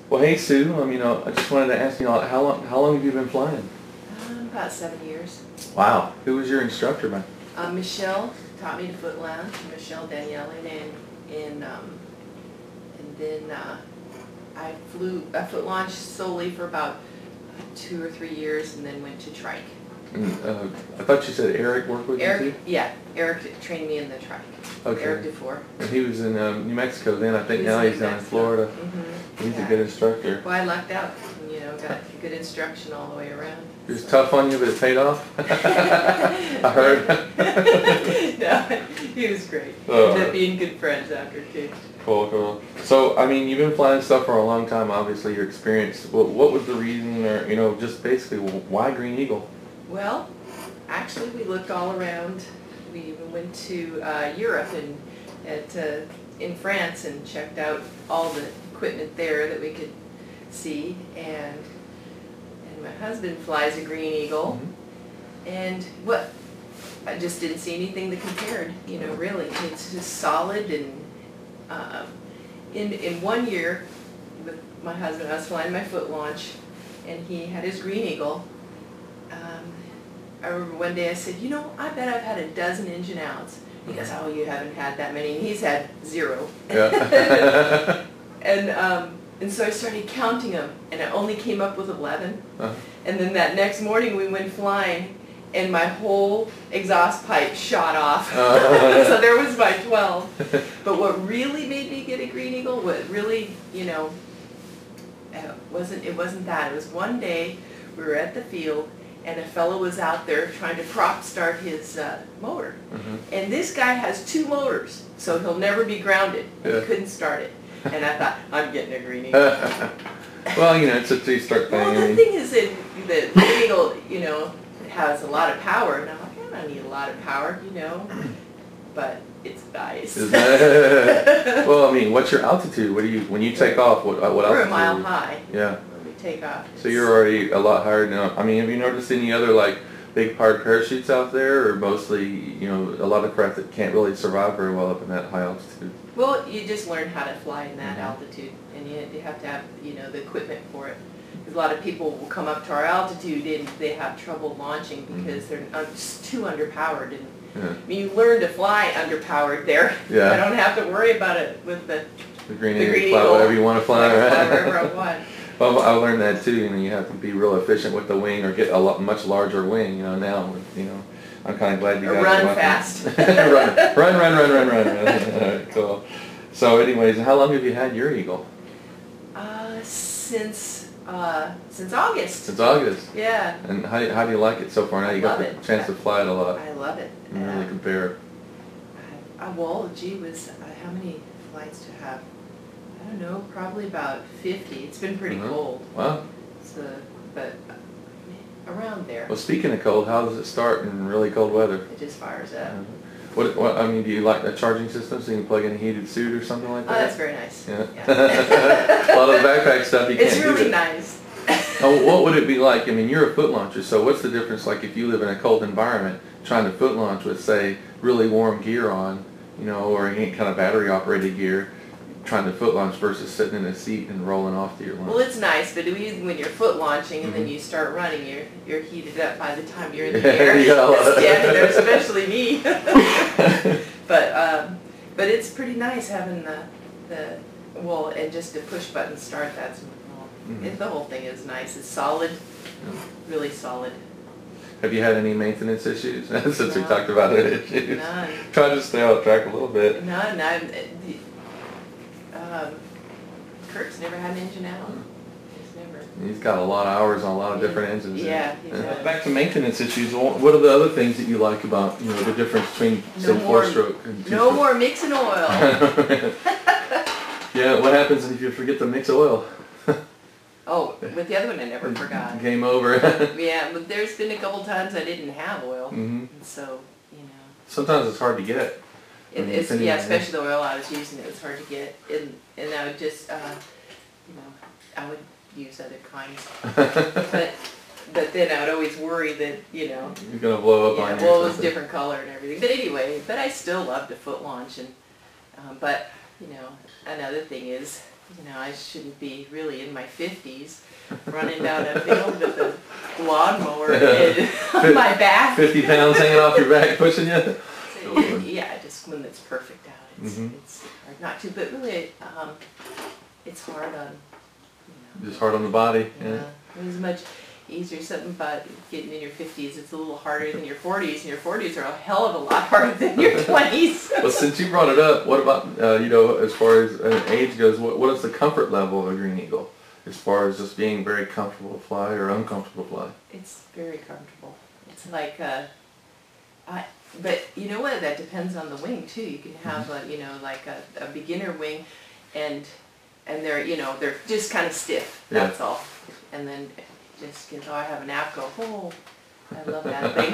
Well, hey Sue. I just wanted to ask you, how long have you been flying? About 7 years. Wow. Who was your instructor, man? Michelle taught me to foot lounge. Michelle Danielle, and then I foot launched solely for about 2 or 3 years, and then went to trike. I thought you said Eric worked with you too? Yeah, Eric trained me in the trike. Okay. Eric DeFore. And he was in New Mexico then. I think now he's down in Florida. Mm-hmm. He's a good instructor. Well, I lucked out. Got good instruction all the way around. He was tough on you, but it paid off? I heard. No, he was great. Oh. Ended up being good friends after too. Cool. So, you've been flying stuff for a long time, obviously, your experience. What was the reason, or, just basically, why Green Eagle? Well, actually, we looked all around. We even went to Europe in France and checked out all the equipment there that we could see, and my husband flies a Green Eagle, and I just didn't see anything that compared, really. It's just solid, and in 1 year with my husband, I was flying my foot launch, and he had his Green Eagle. I remember one day I said, I bet I've had a dozen engine outs. He goes, oh, you haven't had that many, and he's had 0. Yeah. And so I started counting them, and I only came up with 11. Uh-huh. And then that next morning we went flying, and my whole exhaust pipe shot off. So there was my 12. But what really made me get a Green Eagle, what really, it wasn't that. It was one day we were at the field, and a fellow was out there trying to prop start his motor. And this guy has 2 motors, so he'll never be grounded. Yeah. He couldn't start it. And I thought, I'm getting a Green Eagle. Well, it's a 2-start thing. Well, the thing is that the Green Eagle, has a lot of power. And I'm like, I don't need a lot of power, but it's nice. Well, what's your altitude? When you take off, what altitude? We're a mile high. Yeah. When we take off. So you're already a lot higher now. Have you noticed any other big powered parachutes out there, or mostly, a lot of craft that can't really survive very well up in that high altitude? Well, you just learn how to fly in that altitude, and you have to have, the equipment for it. Because a lot of people will come up to our altitude and they have trouble launching because they're just too underpowered. And you learn to fly underpowered there. Yeah. I don't have to worry about it with the Green Eagle. Fly whatever you want to fly, right? Fly wherever I want. Well, I learned that too. You have to be real efficient with the wing, or get much larger wing. Now, I'm kind of glad you guys run fast. run. Cool. So, anyways, how long have you had your Eagle? Since August. Since August. Yeah. And how do you like it so far? Now you got the chance to fly it a lot. I love it. You really compare. Well, gee whiz, how many flights to have? I don't know, probably about 50. It's been pretty cold. Wow. But around there. Well, speaking of cold, how does it start in really cold weather? It just fires up. Do you like a charging system so you can plug in a heated suit or something like that? Oh, that's very nice. Yeah. A lot of the backpack stuff you can't do. It's really nice. What would it be like? You're a foot launcher, so what's the difference if you live in a cold environment trying to foot launch with, say, really warm gear on, or any kind of battery operated gear, trying to foot launch versus sitting in a seat and rolling off to your launch? Well, it's nice, but when you're foot launching and then you start running, you're heated up by the time you're in the air. Standing there, especially me. But it's pretty nice having and just a push button start. The whole thing is nice. It's solid, really solid. Have you had any maintenance issues since we talked about it? Issues? None. Trying to stay on track a little bit. None. Kurt's never had an engine out. He's never. He's got a lot of hours on a lot of different engines. Yeah. Back to maintenance issues. What are the other things that you like about the difference between say 4-stroke and 2-stroke? No more mixing oil. Yeah. What happens if you forget to mix oil? Oh, with the other one I never forgot. Game over. Yeah, but there's been a couple times I didn't have oil, so Sometimes it's hard to get. Especially the oil I was using. It was hard to get, and I would just, I would use other kinds. But then I would always worry that you're gonna blow up on you. Well, it was a different color and everything. But anyway, I still loved a foot launch, and but another thing is, you know, I shouldn't be really in my 50s running down a field with a lawnmower on my back. 50 pounds hanging off your back pushing you? Yeah, just when it's perfect out, it's hard not to, but really, it's hard on, you know. Just hard on the body. Yeah. It's much easier. Something about getting in your 50s, it's a little harder than your 40s, and your 40s are a hell of a lot harder than your 20s. Well, since you brought it up, what about, you know, as far as age goes, what is the comfort level of a Green Eagle? As far as just being very comfortable to fly or uncomfortable to fly? It's very comfortable. It's like, but you know what, that depends on the wing too. You can have a, you know, like a beginner wing, and they're, you know, they're just kind of stiff, that's all. And then just, you know, I have an APCO, oh, I love that thing.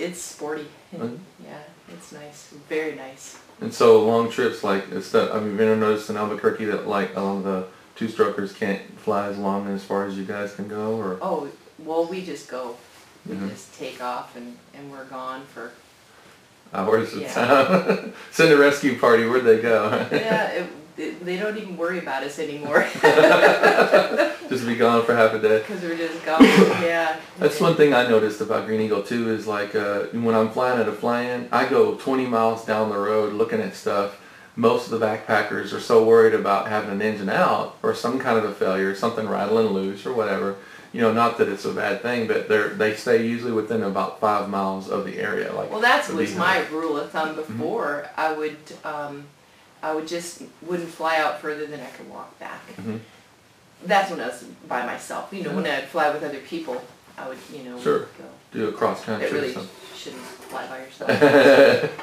It's sporty, and, yeah, it's nice, very nice. And so long trips, like, have you ever noticed in Albuquerque that like a lot of the two-strokers can't fly as long as far as you guys can go, or? Oh, well, we just go. We just take off and we're gone for hours of time. Send a rescue party, where'd they go? Yeah, they don't even worry about us anymore. Just be gone for half a day. Because we're just gone, yeah. That's one thing I noticed about Green Eagle too, is like when I'm flying at a fly-in, I go 20 miles down the road looking at stuff. Most of the backpackers are so worried about having an engine out or some kind of a failure, something rattling loose or whatever. You know, not that it's a bad thing, but they stay usually within about 5 miles of the area. Like, well, that was my rule of thumb before. I would just wouldn't fly out further than I could walk back. That's when I was by myself. You know, when I'd fly with other people, I would, you know, go do a cross country. It really shouldn't fly by yourself.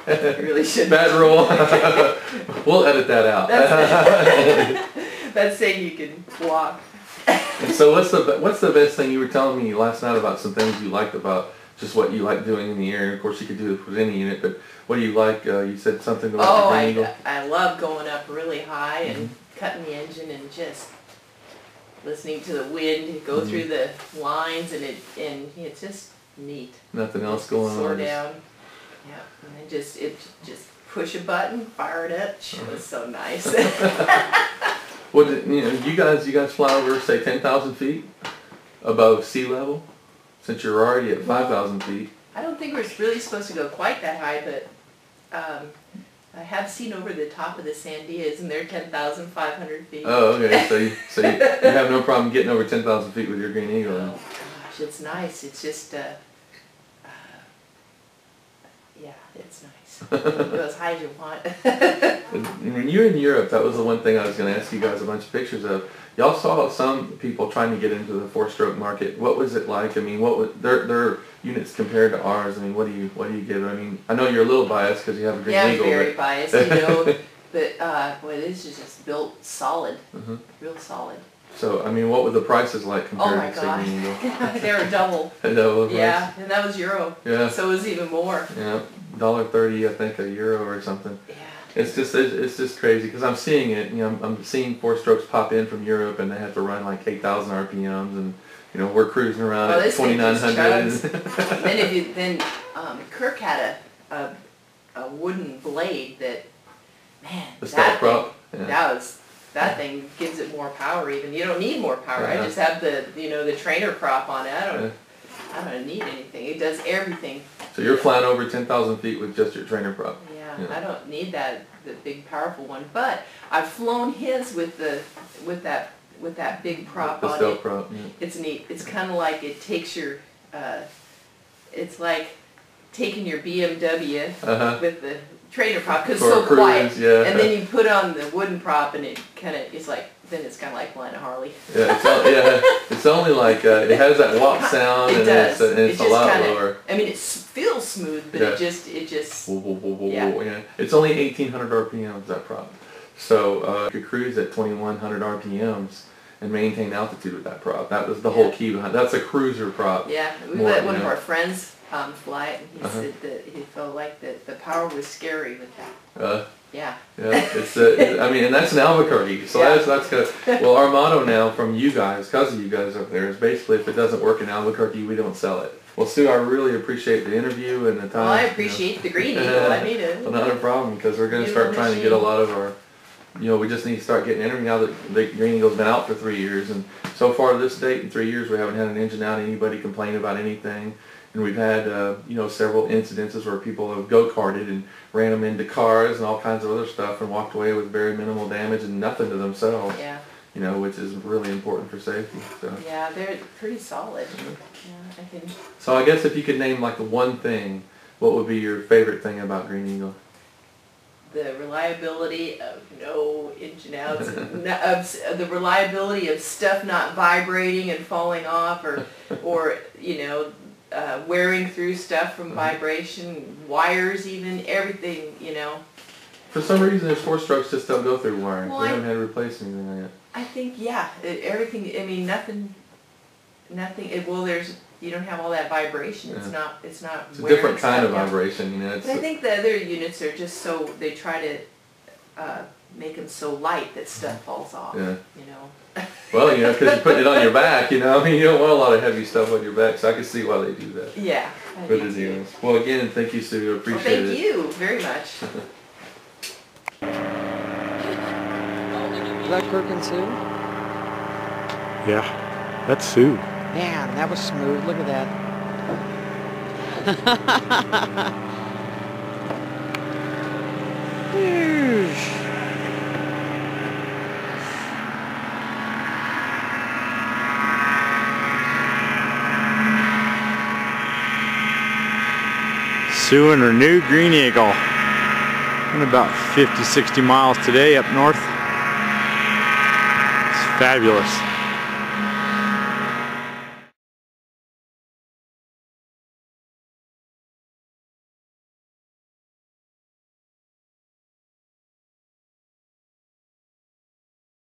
You really shouldn't. Bad rule. We'll edit that out. That's saying you can walk. And so what's the best thing? You were telling me last night about some things you liked about just what you like doing in the air. Of course, you could do it with any unit, but what do you like? You said something about the Green Eagle. I love going up really high and cutting the engine and just listening to the wind go through the lines, and it's just neat. Nothing else going on. Slow down. Yeah, and then just push a button, fire it up. It was so nice. Well, you know, you guys fly over, say, 10,000 feet above sea level, since you're already at 5,000 feet. I don't think we're really supposed to go quite that high, but I have seen over the top of the Sandias, and they're 10,500 feet. Oh, okay. So you have no problem getting over 10,000 feet with your Green Eagle. Oh gosh, it's nice. It's just, yeah, it's nice. You can go as high as you want. When you were in Europe, that was the one thing I was going to ask you guys a bunch of pictures of. Y'all saw some people trying to get into the four-stroke market. What was it like? I mean, what was their units compared to ours? I mean, what do you give? I mean, I know you're a little biased because you have a Green Eagle. Yeah, very biased. You know, but boy, this is just built solid, real solid. So, I mean, what were the prices like compared to Green Eagle? They were double. Double price. Yeah, and that was euro. Yeah. So it was even more. Yeah, $1.30, I think, a euro or something. Yeah. It's just crazy because I'm seeing it. You know, I'm seeing four strokes pop in from Europe, and they have to run like 8,000 RPMs, and you know we're cruising around at 2,900. Then Kirk had a wooden blade that, man, the stealth prop. That thing gives it more power. Even you don't need more power. I just have the trainer prop on it. I don't need anything. It does everything. So you're flying over 10,000 feet with just your trainer prop. Yeah, I don't need the big powerful one, but I've flown his with that big prop on it. The stealth prop. Yeah. It's neat. It's kind of like it takes your, it's like taking your BMW with the trainer prop because it's so quiet, and then you put on the wooden prop, and it's kind of like flying a Harley. It's only like it has that walk sound, and it's a lot lower. I mean, it feels smooth, but it just yeah. It's only 1,800 RPMs, that prop. So you could cruise at 2,100 RPMs and maintain altitude with that prop. That was the whole key behind. That's a cruiser prop. Yeah, we let one of our friends fly it, and he said that he felt like the power was scary with that. Yeah. It's I mean, and that's in Albuquerque, so that's good. Well, our motto now from you guys, because of you guys up there, is basically if it doesn't work in Albuquerque, we don't sell it. Well, Sue, I really appreciate the interview and the time. Well, I appreciate the Green Eagle. I mean, well, not a problem, because we're going to start trying to get a lot of our we just need to start getting entering now that the Green Eagle's been out for 3 years, and so far to this date in 3 years we haven't had an engine out, anybody complain about anything, and we've had several incidences where people have go-karted and ran them into cars and all kinds of other stuff and walked away with very minimal damage and nothing to themselves. Yeah. Which is really important for safety. So. Yeah, they're pretty solid. Yeah, I can. So I guess if you could name like the one thing, what would be your favorite thing about Green Eagle? The reliability of no engine outs, and the reliability of stuff not vibrating and falling off, or wearing through stuff from vibration, wires even, everything, For some reason, there's 4-strokes just don't go through wiring. Well, we haven't had to replace anything yet. I think, everything, I mean, nothing, you don't have all that vibration. Yeah. It's not It's a different kind of vibration, But I think the other units are just so, they try to make them so light that stuff falls off, Yeah. Well, because you're putting it on your back, you don't want a lot of heavy stuff on your back, so I can see why they do that. Yeah. For the dealers. Well, again, thank you, Sue. Appreciate it. Thank you very much. Is that Kirk and Sue? Yeah, that's Sue. Man, that was smooth. Look at that. Sue and her new Green Eagle. And about 50, 60 miles today up north. It's fabulous.